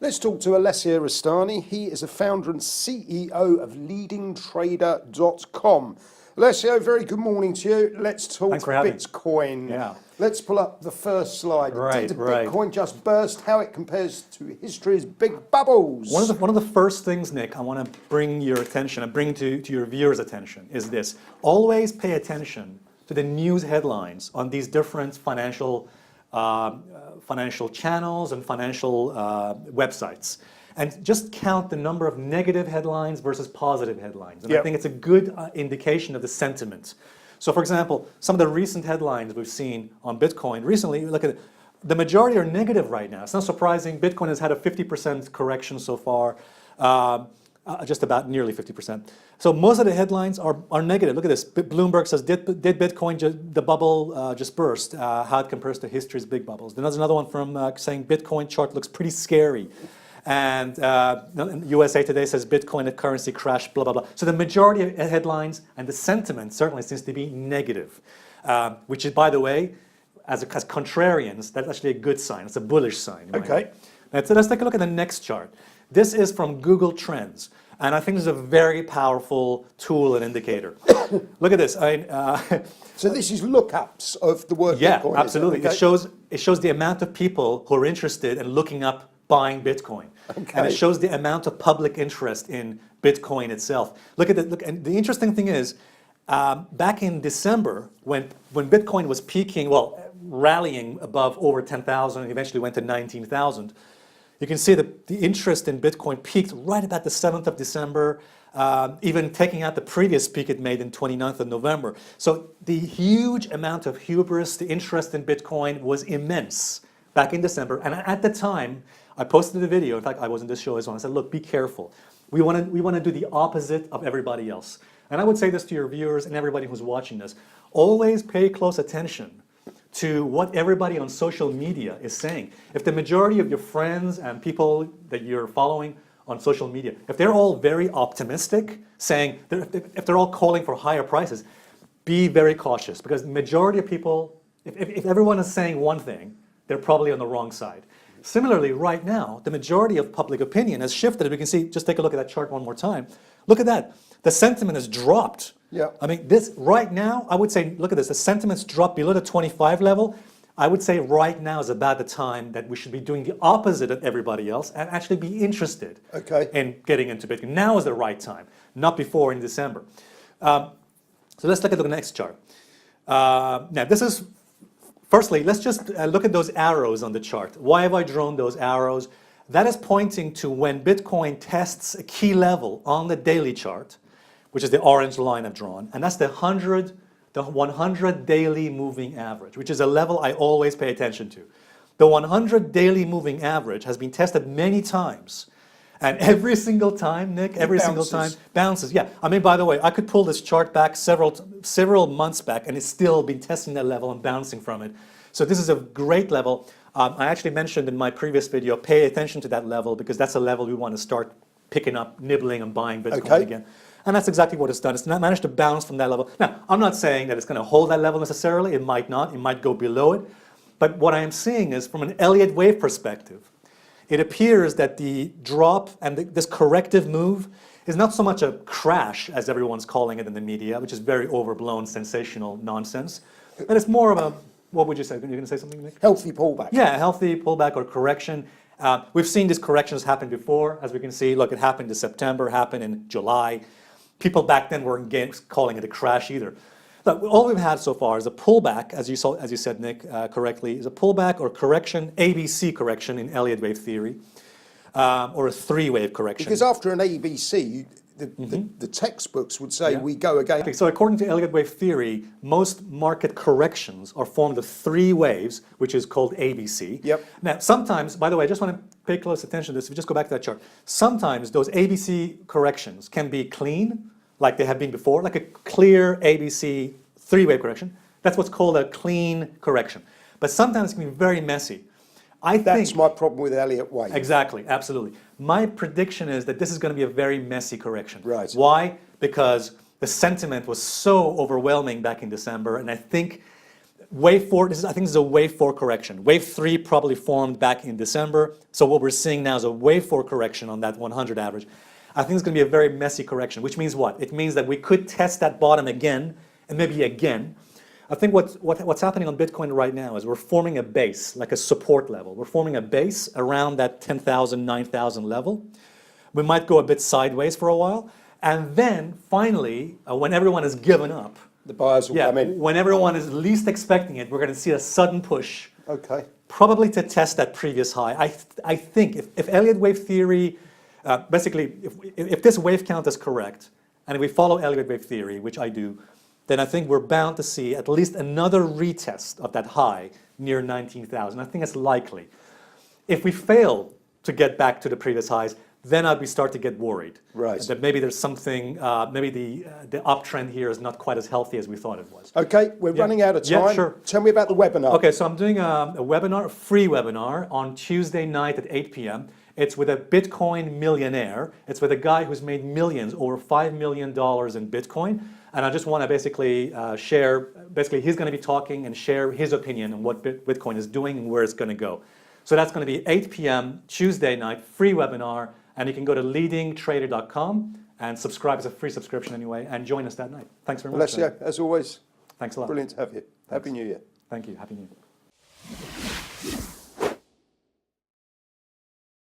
Let's talk to Alessio Rastani. He is a founder and CEO of leadingtrader.com. Alessio, very good morning to you. Let's talk Bitcoin. Yeah. Let's pull up the first slide. Did Bitcoin just burst? How it compares to history's big bubbles? One of the first things, Nick, I want to bring your attention and bring to your viewers' attention is this. Always pay attention to the news headlines on these different financial channels and financial websites. And just count the number of negative headlines versus positive headlines. And I think it's a good indication of the sentiment. So for example, some of the recent headlines we've seen on Bitcoin recently, look at it, the majority are negative right now. It's not surprising. Bitcoin has had a 50% correction so far, just about nearly 50%. So most of the headlines are negative. Look at this. Bloomberg says, did Bitcoin, the bubble just burst? How it compares to history's big bubbles. Then there's another one from saying Bitcoin chart looks pretty scary. And USA Today says Bitcoin, a currency crash, blah, blah, blah. So the majority of headlines and the sentiment certainly seems to be negative, which is, by the way, as contrarians, that's actually a good sign. It's a bullish sign. Okay. So let's take a look at the next chart. This is from Google Trends. And I think this is a very powerful tool and indicator. Look at this. So this is lookups of the word Bitcoin. Yeah, absolutely. Okay. It shows the amount of people who are interested in looking up buying Bitcoin. Okay. And it shows the amount of public interest in Bitcoin itself. Look at it. And the interesting thing is, back in December, when Bitcoin was peaking, rallying above over 10,000 and eventually went to 19,000, you can see that the interest in Bitcoin peaked right about the 7th of December, even taking out the previous peak it made in 29th of November. So the huge amount of hubris, the interest in Bitcoin was immense back in December. And at the time, I posted a video. In fact, I was in this show as well. I said, look, be careful. We want to do the opposite of everybody else. And I would say this to your viewers and everybody who's watching this. Always pay close attention to what everybody on social media is saying. If the majority of your friends and people that you're following on social media, if they're all very optimistic, saying, if they're all calling for higher prices, be very cautious, because the majority of people, if everyone is saying one thing, they're probably on the wrong side. Similarly, right now, the majority of public opinion has shifted. We can see, just take a look at that chart one more time. Look at that. The sentiment has dropped. Yeah. I mean, this right now, I would say, look at this. The sentiment's dropped below the 25 level. I would say right now is about the time that we should be doing the opposite of everybody else and actually be interested in getting into Bitcoin. Now is the right time, not before in December. So let's look at the next chart. Now, this is, firstly, let's just look at those arrows on the chart. Why have I drawn those arrows? That is pointing to when Bitcoin tests a key level on the daily chart, which is the orange line I've drawn, and that's the 100 daily moving average, which is a level I always pay attention to. The 100 daily moving average has been tested many times, and every single time, Nick, single time, bounces. Yeah, I mean, by the way, I could pull this chart back several months back, and it's still been testing that level and bouncing from it. So this is a great level. I actually mentioned in my previous video, pay attention to that level, because that's a level we want to start picking up, nibbling, and buying Bitcoin again. And that's exactly what it's done. It's not managed to bounce from that level. Now, I'm not saying that it's going to hold that level necessarily. It might not. It might go below it. But what I am seeing is, from an Elliott wave perspective, it appears that the drop and this corrective move is not so much a crash, as everyone's calling it in the media, which is very overblown, sensational nonsense. And it's more of a, what would you say? You're going to say something, Nick? Healthy pullback. Yeah, a healthy pullback or correction. We've seen these corrections happen before, as we can see. Look, it happened in September, happened in July. People back then weren't calling it a crash either. But all we've had so far is a pullback, as you said, Nick, correctly, is a pullback or correction, ABC correction in Elliott wave theory, or a three-wave correction. Because after an ABC, the textbooks would say we go again. Okay, so according to Elliott wave theory, most market corrections are formed of three waves, which is called ABC. Yep. Now, sometimes, by the way, I just want to pay close attention to this. If we just go back to that chart, sometimes those ABC corrections can be clean, like they have been before, like a clear ABC three-wave correction. That's what's called a clean correction. But sometimes it can be very messy. That's my problem with Elliott wave. Exactly, absolutely. My prediction is that this is going to be a very messy correction. Right. Why? Because the sentiment was so overwhelming back in December, and I think Wave 4, I think this is a wave 4 correction. Wave 3 probably formed back in December. So what we're seeing now is a wave 4 correction on that 100 average. I think it's going to be a very messy correction, which means what? It means that we could test that bottom again, and maybe again. I think what's happening on Bitcoin right now is we're forming a base, like a support level. We're forming a base around that 10,000, 9,000 level. We might go a bit sideways for a while. And then, finally, when everyone has given up, the buyers will come in. When everyone is least expecting it, we're going to see a sudden push. Okay. Probably to test that previous high. I think if Elliott wave theory, basically, if this wave count is correct, and if we follow Elliott wave theory, which I do, then I think we're bound to see at least another retest of that high near 19,000. I think it's likely. If we fail to get back to the previous highs, then I'd start to get worried. Right. That maybe there's something, maybe the uptrend here is not quite as healthy as we thought it was. Okay, we're running out of time. Yeah, sure. Tell me about the webinar. Okay, so I'm doing a webinar, a free webinar on Tuesday night at 8 p.m. It's with a Bitcoin millionaire. It's with a guy who's made millions, over $5 million in Bitcoin. And I just want to basically share, basically he's going to be talking and share his opinion on what Bitcoin is doing and where it's going to go. So that's going to be 8 p.m. Tuesday night, free webinar. And you can go to leadingtrader.com and subscribe. It's a free subscription anyway, and join us that night. Thanks very much. Alessio, as always, thanks a lot. Brilliant to have you. Happy New Year. Thank you. Happy New Year.